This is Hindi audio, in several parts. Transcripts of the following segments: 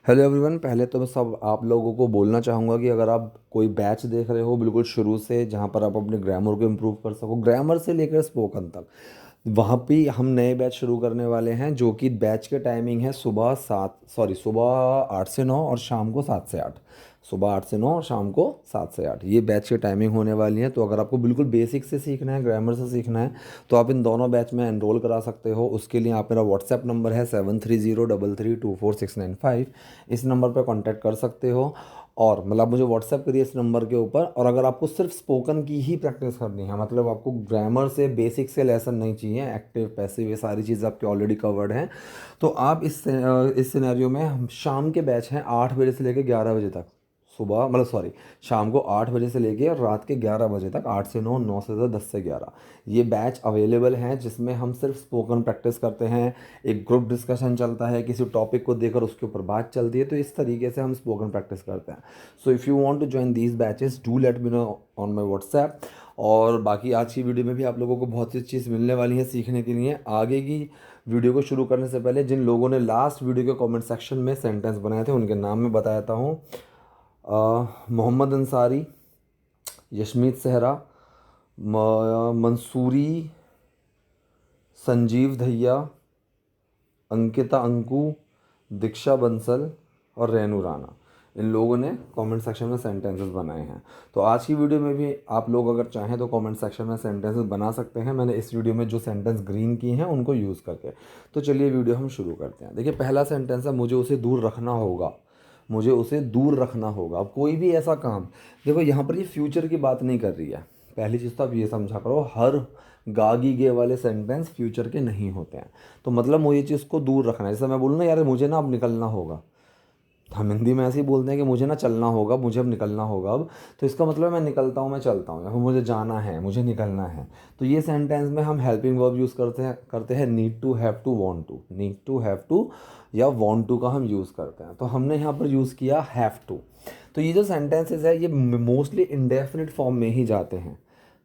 Hello everyone. पहले तो मैं सब आप लोगों को बोलना चाहूँगा कि अगर आप कोई बैच देख रहे हो बिल्कुल शुरू से, जहाँ पर आप अपने ग्रामर को इम्प्रूव कर सको, ग्रामर से लेकर स्पोकन तक, वहाँ पे हम नए बैच शुरू करने वाले हैं। जो कि बैच के टाइमिंग है सुबह 8 से 9 और शाम को 7 से 8। सुबह 8 से 9 और शाम को 7 से 8 ये बैच की टाइमिंग होने वाली है। तो अगर आपको बिल्कुल बेसिक से सीखना है, ग्रामर से सीखना है, तो आप इन दोनों बैच में एनरोल करा सकते हो। उसके लिए आप मेरा व्हाट्सएप नंबर है 7303324695, इस नंबर पर कांटेक्ट कर सकते हो। और मतलब मुझे व्हाट्सएप करिए इस नंबर के ऊपर। और अगर आपको सिर्फ स्पोकन की ही प्रैक्टिस करनी है, मतलब आपको ग्रामर से बेसिक से लेसन नहीं चाहिए, एक्टिव पैसिव ये सारी चीज़ आपकी ऑलरेडी कवर्ड हैं, तो आप इस सिनेरियो में शाम के बैच हैं 8 बजे से लेकर 11 बजे तक। सुबह मतलब सॉरी शाम को 8 बजे से लेके और रात के 11 बजे तक, 8 से 9, 9 से 10, 10 से 11 ये बैच अवेलेबल हैं, जिसमें हम सिर्फ स्पोकन प्रैक्टिस करते हैं। एक ग्रुप डिस्कशन चलता है, किसी टॉपिक को देकर उसके ऊपर बात चलती है। तो इस तरीके से हम स्पोकन प्रैक्टिस करते हैं। So if you want to join these batches do let me know on my WhatsApp. और बाकी आज की वीडियो में भी आप लोगों को बहुत सी चीज़ मिलने वाली है सीखने के लिए। आगे की वीडियो को शुरू करने से पहले जिन लोगों ने लास्ट वीडियो के कमेंट सेक्शन में सेंटेंस बनाए थे उनके नाम मैं बताता हूँ। मोहम्मद अंसारी, यशमीत सहरा, मंसूरी, संजीव धैया, अंकिता अंकु, दीक्षा बंसल और रेनू राणा, इन लोगों ने कमेंट सेक्शन में सेंटेंसेस बनाए हैं। तो आज की वीडियो में भी आप लोग अगर चाहें तो कमेंट सेक्शन में सेंटेंसेस बना सकते हैं। मैंने इस वीडियो में जो सेंटेंस ग्रीन की हैं उनको यूज़ करके। तो चलिए वीडियो हम शुरू करते हैं। देखिए पहला सेंटेंस है, मुझे उसे दूर रखना होगा। मुझे उसे दूर रखना होगा। अब कोई भी ऐसा काम, देखो यहाँ पर ये फ्यूचर की बात नहीं कर रही है। पहली चीज़ तो आप ये समझा करो, हर गा गी गे वाले सेंटेंस फ्यूचर के नहीं होते हैं। तो मतलब मुझे चीज़ को दूर रखना है। जैसे मैं बोलूँ ना, यार मुझे ना अब निकलना होगा, हम हिंदी में ऐसे ही बोलते हैं कि मुझे ना चलना होगा, मुझे अब निकलना होगा अब। तो इसका मतलब मैं निकलता हूँ, मैं चलता हूँ, या फिर मुझे जाना है, मुझे निकलना है। तो ये सेंटेंस में हम हेल्पिंग वर्ब यूज़ करते हैं need to, have to, want to. Need to, have to या वांट टू का हम यूज़ करते हैं। तो हमने यहाँ पर यूज़ किया हैव टू। तो ये जो सेंटेंसेस है ये मोस्टली इंडेफिनिट फॉर्म में ही जाते हैं।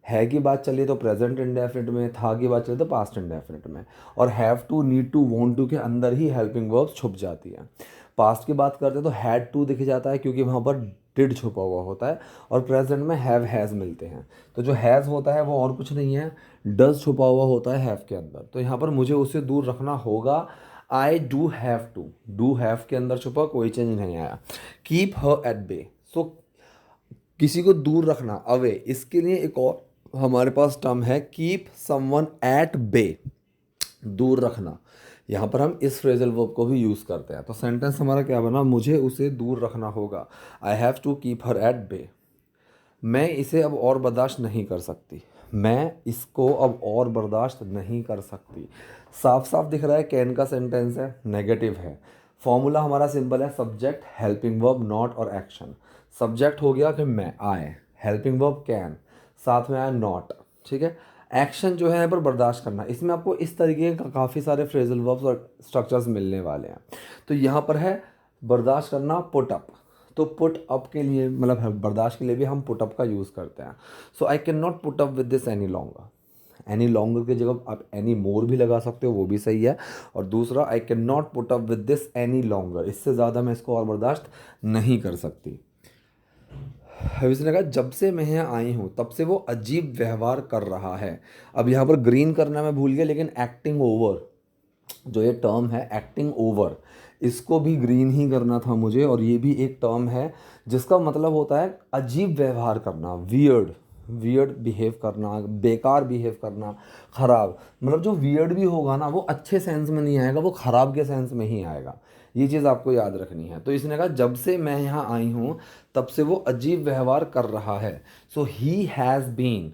है की बात चली तो प्रेजेंट इंडेफिनिट में, था की बात चली तो पास्ट इंडेफिनिट में, और have to, need to, want to के अंदर ही हेल्पिंग वर्ब छुप जाती है। पास्ट की बात करते हैं तो हैड टू दिख जाता है क्योंकि वहाँ पर डिड छुपा हुआ होता है, और प्रेजेंट में हैव हैज़ मिलते हैं। तो जो हैज़ होता है वो और कुछ नहीं है, डज छुपा हुआ होता है हैव के अंदर। तो यहाँ पर मुझे उसे दूर रखना होगा, I do have to, do have के अंदर छुपा, कोई चेंज नहीं आया। कीप हर एट बे, सो किसी को दूर रखना, अवे, इसके लिए एक और हमारे पास टर्म है कीप समवन एट बे, दूर रखना। यहाँ पर हम इस फ्रेजल वर्ब को भी यूज़ करते हैं। तो सेंटेंस हमारा क्या बना, मुझे उसे दूर रखना होगा, I have to keep her at bay. मैं इसे अब और बर्दाश्त नहीं कर सकती, मैं इसको अब और बर्दाश्त नहीं कर सकती। साफ साफ दिख रहा है कैन का सेंटेंस है, नेगेटिव है। फॉर्मूला हमारा सिंपल है, सब्जेक्ट, हेल्पिंग वर्ब, नॉट और एक्शन। सब्जेक्ट हो गया कि मैं, आए, हेल्पिंग वर्ब कैन, साथ में आया नॉट, ठीक है। एक्शन जो है यहाँ पर बर्दाश्त करना, इसमें आपको इस तरीके का काफ़ी सारे फ्रेजल वर्ब्स और स्ट्रक्चर्स मिलने वाले हैं। तो यहाँ पर है बर्दाश्त करना, पुट अप। तो पुट अप के लिए मतलब बर्दाश्त के लिए भी हम पुट अप का यूज़ करते हैं। So I can not put up with this any longer. Any longer की जगह आप एनी मोर भी लगा सकते हो, वो भी सही है। और दूसरा, आई can not put up with this any longer, इससे ज़्यादा मैं इसको और बर्दाश्त नहीं कर सकती। अब इसने कहा जब से मैं यहाँ आई हूँ तब से वो अजीब व्यवहार कर रहा है। अब यहाँ पर ग्रीन करना मैं भूल गया, लेकिन एक्टिंग ओवर, जो ये टर्म है एक्टिंग ओवर, इसको भी ग्रीन ही करना था मुझे। और ये भी एक टर्म है जिसका मतलब होता है अजीब व्यवहार करना, वियर्ड, वियर्ड बिहेव करना, बेकार बिहेव करना, ख़राब। मतलब जो वियर्ड भी होगा ना वो अच्छे सेंस में नहीं आएगा, वो ख़राब के सेंस में ही आएगा। ये चीज़ आपको याद रखनी है। तो इसने कहा जब से मैं यहाँ आई हूँ तब से वो अजीब व्यवहार कर रहा है। सो ही हैज़ बीन।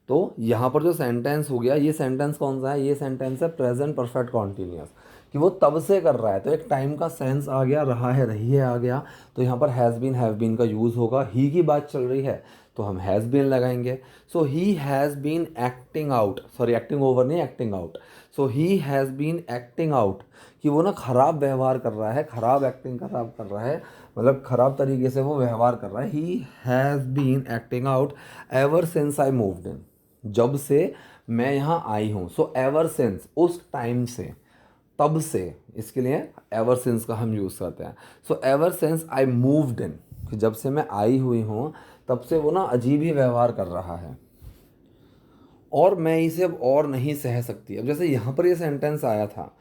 तो यहाँ पर जो सेंटेंस हो गया, ये सेंटेंस कौन सा है, ये सेंटेंस है प्रेजेंट परफेक्ट कॉन्टिन्यूस, कि वो तब से कर रहा है। तो एक टाइम का सेंस आ गया, रहा है, रही है आ गया। तो यहाँ पर हैज़ बीन, हैव बीन का यूज़ होगा। ही की बात चल रही है तो हम हैज़ बीन लगाएंगे। So he has been acting out, sorry acting over नहीं, acting out. So he has been acting out, कि वो ना ख़राब व्यवहार कर रहा है, ख़राब एक्टिंग खराब कर रहा है, मतलब ख़राब तरीके से वो व्यवहार कर रहा है। He has been acting out ever since I moved in, जब से मैं यहाँ आई हूँ। सो एवर सिंस, उस टाइम से, तब से, इसके लिए एवर सिंस का हम यूज़ करते हैं। सो ever since I moved in, जब से मैं आई हुई हूँ तब से वो ना अजीब ही व्यवहार कर रहा है और मैं इसे अब और नहीं सह सकती। अब जैसे यहाँ पर ये सेंटेंस आया था,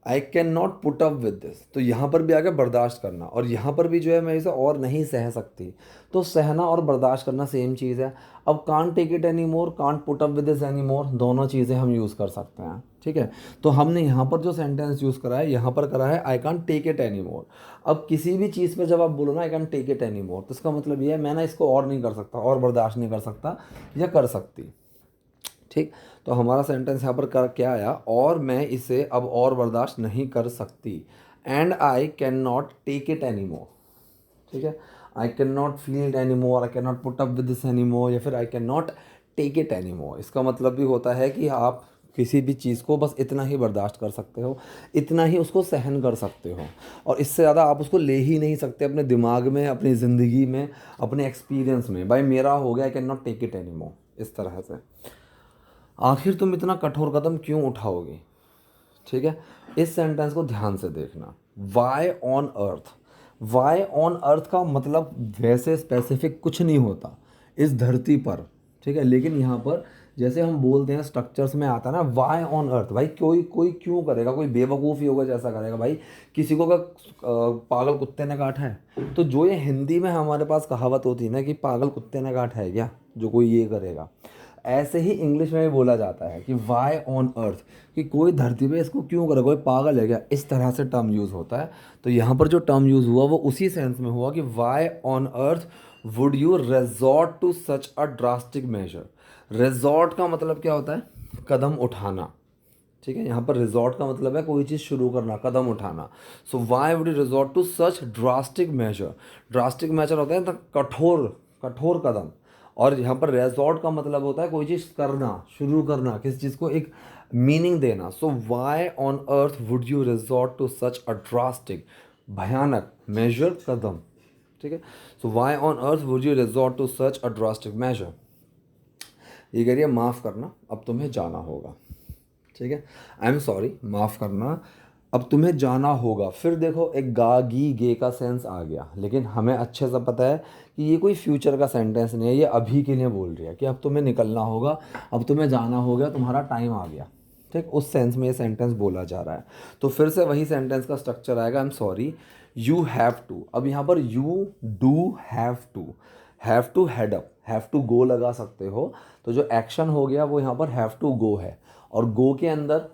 आई can not put up with this, तो यहाँ पर भी आगे बर्दाश्त करना, और यहाँ पर भी जो है मैं इसे और नहीं सह सकती। तो सहना और बर्दाश्त करना सेम चीज़ है। अब can't take it any more, can't put up with this any more, दोनों चीज़ें हम यूज़ कर सकते हैं। ठीक है, तो हमने यहाँ पर जो सेंटेंस यूज़ करा है, यहाँ पर करा है I can't take it any more. अब किसी भी चीज़ पर जब आप बोलो ना I can't take it any more, तो इसका मतलब ये है मैं ना इसको और नहीं कर सकता, और बर्दाश्त नहीं कर सकता या कर सकती। ठीक, तो हमारा सेंटेंस यहाँ पर कर क्या आया, और मैं इसे अब और बर्दाश्त नहीं कर सकती, and I can not take it any more. ठीक है, I can not feel it any more, I can not put up with this any more, या फिर I can not take it any more. इसका मतलब भी होता है कि आप किसी भी चीज़ को बस इतना ही बर्दाश्त कर सकते हो, इतना ही उसको सहन कर सकते हो, और इससे ज़्यादा आप उसको ले ही नहीं सकते अपने दिमाग में, अपनी ज़िंदगी में, अपने एक्सपीरियंस में। भाई मेरा हो गया, I can not take it any more, इस तरह से। आखिर तुम इतना कठोर कदम क्यों उठाओगे। ठीक है, इस सेंटेंस को ध्यान से देखना। Why on earth, why on earth का मतलब वैसे स्पेसिफिक कुछ नहीं होता इस धरती पर। ठीक है, लेकिन यहाँ पर जैसे हम बोलते हैं स्ट्रक्चर्स में आता है ना, वाई ऑन अर्थ, भाई कोई कोई क्यों करेगा, कोई बेवकूफ़ी होगा जैसा करेगा। भाई किसी को का पागल कुत्ते ने काटा है, तो जो ये हिंदी में हमारे पास कहावत होती है ना कि पागल कुत्ते ने काटा है क्या जो कोई ये करेगा, ऐसे ही इंग्लिश में भी बोला जाता है कि वाई ऑन अर्थ, कि कोई धरती पे इसको क्यों करे, कोई पागल है क्या, इस तरह से टर्म यूज़ होता है। तो यहाँ पर जो टर्म यूज़ हुआ वो उसी सेंस में हुआ कि why on earth would you resort to such a drastic measure. Resort का मतलब क्या होता है, कदम उठाना। ठीक है, यहाँ पर रिजॉर्ट का मतलब है कोई चीज़ शुरू करना, कदम उठाना। So why would you resort to such drastic measure, drastic measure होता है तो कठोर कठोर कदम, और यहाँ पर रेजॉर्ट का मतलब होता है कोई चीज़ करना, शुरू करना, किसी चीज़ को एक मीनिंग देना। So why on earth would you resort to such a drastic, भयानक, मेजर, कदम। ठीक है, so why on earth would you resort to such a drastic measure. ये कह रही है माफ़ करना, अब तुम्हें जाना होगा। ठीक है, आई एम सॉरी, माफ़ करना, अब तुम्हें जाना होगा। फिर देखो एक गा गी गे का सेंस आ गया, लेकिन हमें अच्छे से पता है कि ये कोई फ्यूचर का सेंटेंस नहीं है, ये अभी के लिए बोल रही है कि अब तुम्हें निकलना होगा, अब तुम्हें जाना होगा, तुम्हारा टाइम आ गया। ठीक, उस सेंस में ये सेंटेंस बोला जा रहा है। तो फिर से वही सेंटेंस का स्ट्रक्चर आएगा, I am sorry, you have to. अब यहाँ पर you do have to head up, have to go लगा सकते हो। तो जो एक्शन हो गया वो यहाँ पर हैव टू गो है, और गो के अंदर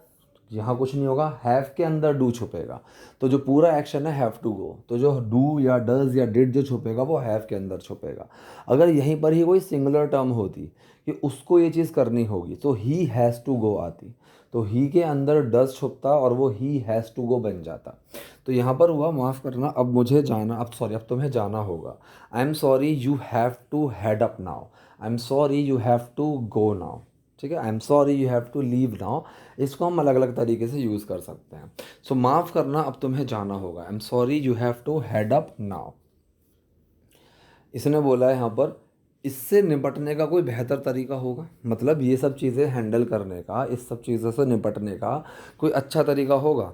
यहाँ कुछ नहीं होगा, हैव के अंदर डू छुपेगा। तो जो पूरा एक्शन है हैव टू गो, तो जो डू या डज या डिड जो छुपेगा वो हैव के अंदर छुपेगा। अगर यहीं पर ही कोई सिंगुलर टर्म होती कि उसको ये चीज़ करनी होगी, तो ही हैज़ टू गो आती, तो ही के अंदर डज छुपता और वो ही हैज़ टू गो बन जाता। तो यहाँ पर हुआ माफ़ करना, अब मुझे जाना, अब सॉरी, अब तुम्हें जाना होगा। I am sorry you have to head up now, I am sorry you have to go now. ठीक है, I am sorry you have to leave now, इसको हम अलग अलग तरीके से यूज़ कर सकते हैं। सो माफ़ करना, अब तुम्हें जाना होगा, I am sorry you have to head up now. इसने बोला है यहाँ पर इससे निपटने का कोई बेहतर तरीका होगा, मतलब ये सब चीज़ें हैंडल करने का, इस सब चीज़ों से निपटने का कोई अच्छा तरीका होगा।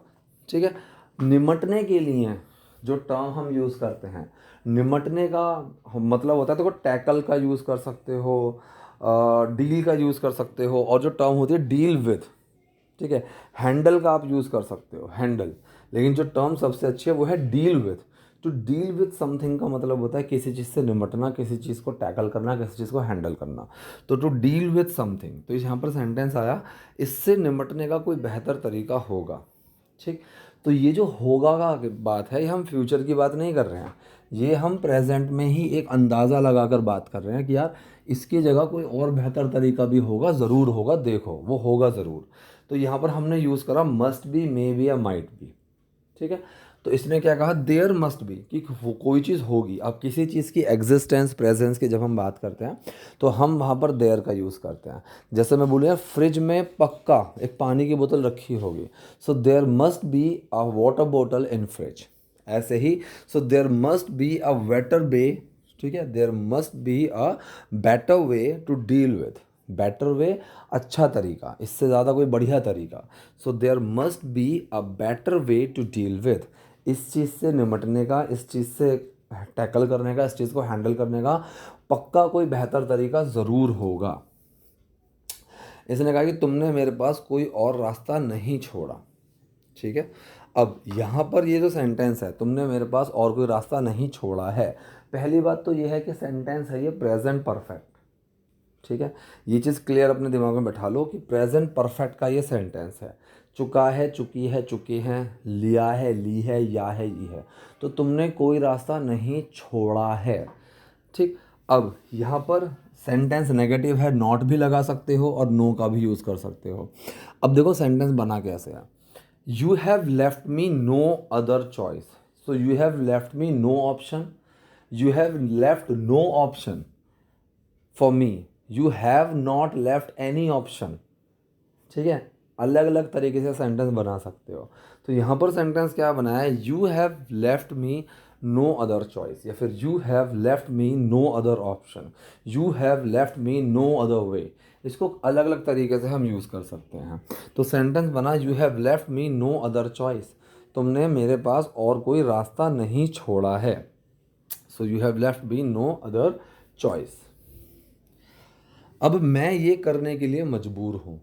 ठीक है, निपटने के लिए जो टर्म हम यूज़ करते हैं, निपटने का मतलब होता है, तो टैकल का यूज़ कर सकते हो, डील का यूज़ कर सकते हो, और जो टर्म होती है डील विथ, ठीक है, हैंडल का आप यूज़ कर सकते हो, हैंडल। लेकिन जो टर्म सबसे अच्छी है वो है डील विथ। तो डील विथ समथिंग का मतलब होता है किसी चीज़ से निपटना, किसी चीज़ को टैकल करना, किसी चीज़ को हैंडल करना। तो टू डील विथ समथिंग, तो यहाँ पर सेंटेंस आया इससे निपटने का कोई बेहतर तरीका होगा। ठीक, तो ये जो होगा का बात है, ये हम फ्यूचर की बात नहीं कर रहे हैं, ये हम प्रेजेंट में ही एक अंदाज़ा लगाकर बात कर रहे हैं कि यार इसकी जगह कोई और बेहतर तरीका भी होगा, ज़रूर होगा, देखो वो होगा ज़रूर। तो यहाँ पर हमने यूज़ करा मस्ट बी, मे बी या माइट बी। ठीक है, तो इसने क्या कहा, देयर मस्ट बी, कि वो कोई चीज़ होगी। अब किसी चीज़ की एग्जिस्टेंस, प्रेजेंस की जब हम बात करते हैं तो हम वहाँ पर देयर का यूज़ करते हैं। जैसे मैं बोलूँ यार फ्रिज में पक्का एक पानी की बोतल रखी होगी, so there must be a water बोतल इन फ्रिज। ऐसे ही so there must be a better way, ठीक है, there must be a better way to deal with, better way, अच्छा तरीका, इससे ज़्यादा कोई बढ़िया तरीका। So there must be a better way to deal with, इस चीज़ से निपटने का, इस चीज़ से टैकल करने का, इस चीज़ को हैंडल करने का पक्का कोई बेहतर तरीका ज़रूर होगा। इसने कहा कि तुमने मेरे पास कोई और रास्ता नहीं छोड़ा। ठीक है, अब यहाँ पर ये जो सेंटेंस है, तुमने मेरे पास और कोई रास्ता नहीं छोड़ा है, पहली बात तो ये है कि सेंटेंस है ये प्रेजेंट परफेक्ट। ठीक है, ये चीज़ क्लियर अपने दिमाग में बैठा लो कि प्रेजेंट परफेक्ट का ये सेंटेंस है। चुका है, चुकी है, चुके हैं, लिया है, ली है, या है, ये है। तो तुमने कोई रास्ता नहीं छोड़ा है। ठीक, अब यहाँ पर सेंटेंस नेगेटिव है, नॉट भी लगा सकते हो और नो का भी यूज़ कर सकते हो। अब देखो सेंटेंस बना कैसे है। You have left me no other choice, so you have left me no option, you have left no option for me, you have not left any option. ठीक है, अलग अलग तरीके से सेंटेंस बना सकते हो। तो यहाँ पर सेंटेंस क्या बनाया है, you have left me no other choice, या फिर you have left me no other option, you have left me no other way. इसको अलग अलग तरीके से हम यूज़ कर सकते हैं। तो सेंटेंस बना you have left me no other choice, तुमने मेरे पास और कोई रास्ता नहीं छोड़ा है। सो you have left me no other choice. अब मैं ये करने के लिए मजबूर हूँ,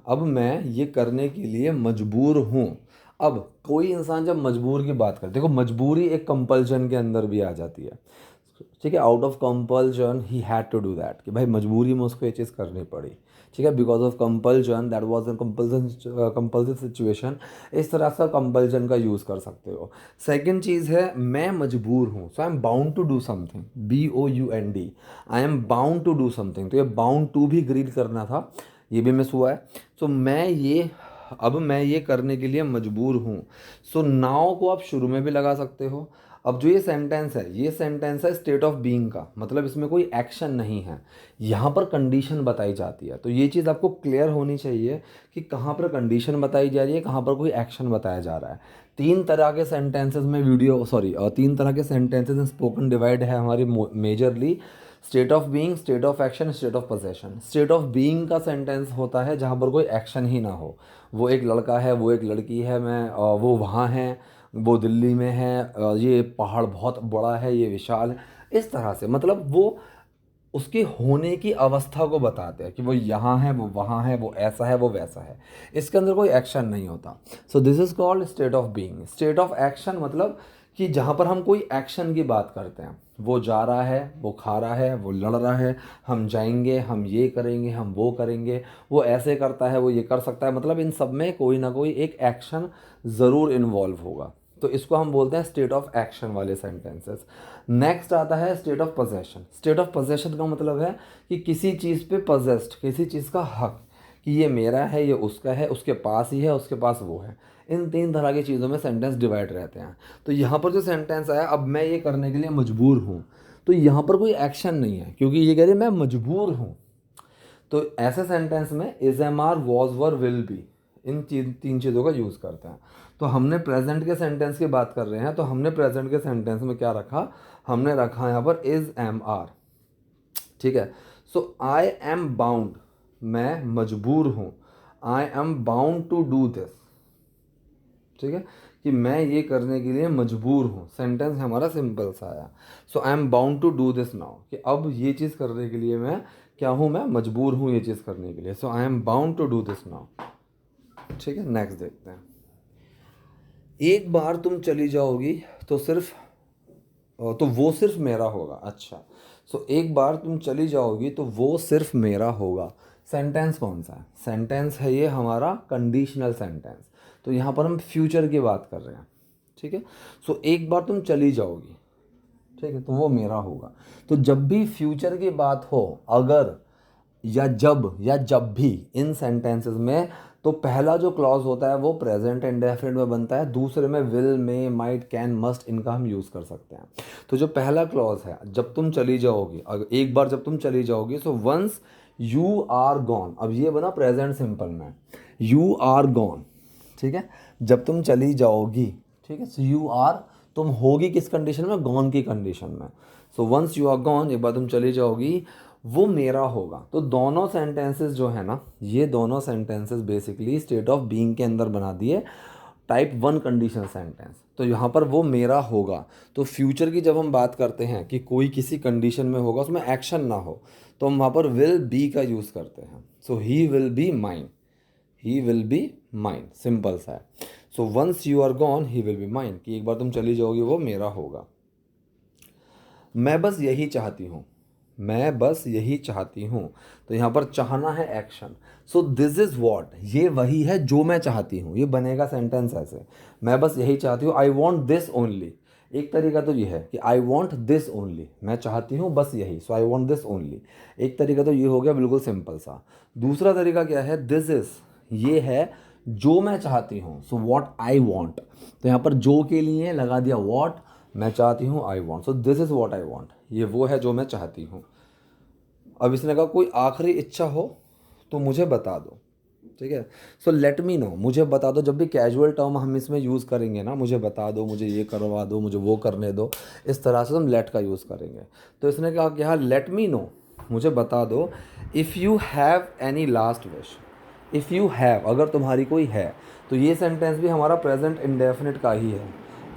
अब मैं ये करने के लिए मजबूर हूँ। अब कोई इंसान जब मजबूर की बात करते, देखो मजबूरी एक कंपल्शन के अंदर भी आ जाती है। ठीक है, out of compulsion he had to do that, कि भाई मजबूरी में उसको ये चीज़ करनी पड़ी। ठीक है, because of compulsion, that was a compulsive situation. इस तरह से कंपल्शन का यूज़ कर सकते हो। सेकंड चीज़ है मैं मजबूर हूँ, so I am bound to do something, BOUND, I am bound to do something. तो ये बाउंड टू भी ग्रीड करना था, ये भी मिस हुआ है। सो अब मैं ये करने के लिए मजबूर हूँ। सो नाउ को आप शुरू में भी लगा सकते हो। अब जो ये सेंटेंस है, ये सेंटेंस है स्टेट ऑफ बीइंग का, मतलब इसमें कोई एक्शन नहीं है, यहाँ पर कंडीशन बताई जाती है। तो ये चीज़ आपको क्लियर होनी चाहिए कि कहाँ पर कंडीशन बताई जा रही है, कहाँ पर कोई एक्शन बताया जा रहा है। तीन तरह के सेंटेंसेस में तीन तरह के सेंटेंसेस में स्पोकन डिवाइड है हमारी majorly, state of being, state of action, state of possession. State of being का सेंटेंस होता है जहाँ पर कोई एक्शन ही ना हो, वो एक लड़का है, वो एक लड़की है, वो वहाँ है, वो दिल्ली में है, ये पहाड़ बहुत बड़ा है, ये विशाल है, इस तरह से, मतलब वो उसके होने की अवस्था को बताते हैं कि वो यहाँ है, वो वहाँ है, वो ऐसा है, वो वैसा है। इसके अंदर कोई एक्शन नहीं होता। So this is called state of being. State of action मतलब कि जहाँ पर हम कोई एक्शन की बात करते हैं, वो जा रहा है, वो खा रहा है, वो लड़ रहा है, हम जाएंगे, हम ये करेंगे, हम वो करेंगे, वो ऐसे करता है, वो ये कर सकता है, मतलब इन सब में कोई ना कोई एक एक्शन ज़रूर इन्वॉल्व होगा। तो इसको हम बोलते हैं स्टेट ऑफ एक्शन वाले सेंटेंसेस। नेक्स्ट आता है state of possession. State of possession का मतलब है कि किसी चीज़ पे पोजेस्ड, किसी चीज़ का हक, कि ये मेरा है, ये उसका है, उसके पास ही है, उसके पास वो है। इन तीन तरह की चीज़ों में सेंटेंस डिवाइड रहते हैं। तो यहाँ पर जो सेंटेंस आया, अब मैं ये करने के लिए मजबूर हूँ, तो यहाँ पर कोई एक्शन नहीं है, क्योंकि ये कह रही है मैं मजबूर हूँ। तो ऐसे सेंटेंस में is, am, are, was, were, will be, इन तीन चीज़ों का यूज़ करते हैं। तो हमने प्रेजेंट के सेंटेंस की बात कर रहे हैं, तो हमने प्रेजेंट के सेंटेंस में क्या रखा, हमने रखा यहाँ पर इज, एम, आर। ठीक है, सो आई एम बाउंड, मैं मजबूर हूँ, I am bound to do this. ठीक है, कि मैं ये करने के लिए मजबूर हूँ, सेंटेंस हमारा सिंपल सा आया। So I am bound to do this now, कि अब ये चीज़ करने के लिए मैं क्या हूँ, मैं मजबूर हूँ ये चीज़ करने के लिए। So I am bound to do this now. ठीक है, नेक्स्ट देखते हैं। एक बार तुम चली जाओगी तो वो सिर्फ मेरा होगा। अच्छा, सो एक बार तुम चली जाओगी तो वो सिर्फ मेरा होगा। सेंटेंस कौन सा है, सेंटेंस है ये हमारा कंडीशनल सेंटेंस। तो यहाँ पर हम फ्यूचर की बात कर रहे हैं। ठीक है, सो एक बार तुम चली जाओगी, ठीक है, तो वो मेरा होगा। तो जब भी फ्यूचर की बात हो, अगर या जब भी, इन सेंटेंसेस में, तो पहला जो क्लॉज होता है वो प्रेजेंट इंडेफिनिट में बनता है, दूसरे में will, may, might, can, must, इनका हम यूज़ कर सकते हैं। तो जो पहला क्लॉज है, जब तुम चली जाओगी, अगर एक बार जब तुम चली जाओगी, so once you are gone, अब ये बना प्रेजेंट सिंपल में, यू आर गॉन। ठीक है, जब तुम चली जाओगी, ठीक है, सो यू आर, तुम होगी किस कंडीशन में, गॉन की कंडीशन में। So once you are gone, एक बार तुम चली जाओगी, वो मेरा होगा। तो दोनों सेंटेंसेस जो है ना, ये दोनों sentences basically state of being के अंदर बना दिए टाइप 1 कंडीशनल सेंटेंस। तो यहाँ पर वो मेरा होगा। तो फ्यूचर की जब हम बात करते हैं कि कोई किसी कंडीशन में होगा उसमें एक्शन ना हो, तो हम वहाँ पर विल बी का यूज़ करते हैं। So he will be mine, he will be mine, simple सा है। So once you are gone he will be mine, कि एक बार तुम चली जाओगी वो मेरा होगा। मैं बस यही चाहती हूँ, मैं बस यही चाहती हूँ। तो यहाँ पर चाहना है action. So this is what, ये वही है जो मैं चाहती हूँ। ये बनेगा सेंटेंस ऐसे, मैं बस यही चाहती हूँ, आई वॉन्ट दिस ओनली। एक तरीका तो ये है कि आई वॉन्ट दिस ओनली, मैं चाहती हूँ बस यही, सो आई वॉन्ट दिस ओनली। एक तरीका तो ये हो गया बिल्कुल सिंपल सा। दूसरा तरीका क्या है, दिस इज़, ये है जो मैं चाहती हूँ, सो वॉट आई वॉन्ट। तो यहाँ पर जो के लिए लगा दिया वॉट, मैं चाहती हूँ I want, so this is what I want, ये वो है जो मैं चाहती हूँ। अब इसने कहा कोई आखिरी इच्छा हो तो मुझे बता दो, ठीक है। सो लेट मी नो, मुझे बता दो। जब भी कैजुअल टर्म हम इसमें यूज़ करेंगे ना, मुझे बता दो, मुझे ये करवा दो, मुझे वो करने दो, इस तरह से हम लेट का यूज़ करेंगे। तो इसने कहा कि हाँ लेट मी नो, मुझे बता दो, if you have any last wish. If you have, अगर तुम्हारी कोई है, तो ये सेंटेंस भी हमारा प्रेजेंट इंडेफिनिट का ही है।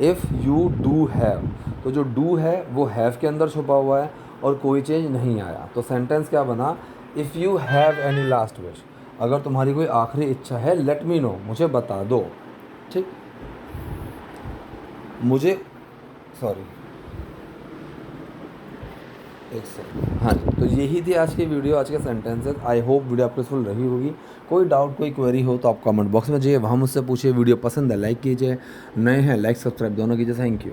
इफ़ यू डू हैव, तो जो डू है वो हैव के अंदर छुपा हुआ है और कोई चेंज नहीं आया। तो सेंटेंस क्या बना, if you have any last wish, अगर तुम्हारी कोई आखिरी इच्छा है, लेट मी नो, मुझे बता दो, ठीक। मुझे, सॉरी एक सेकंड, हाँ जी। तो यही थी आज की वीडियो, आज के सेंटेंसेस। आई होप वीडियो आपको यूजफुल रही होगी। कोई डाउट, कोई क्वेरी हो तो आप कमेंट बॉक्स में जाइए, वहाँ मुझसे पूछिए। वीडियो पसंद है लाइक कीजिए, नए हैं लाइक सब्सक्राइब दोनों कीजिए। Thank you.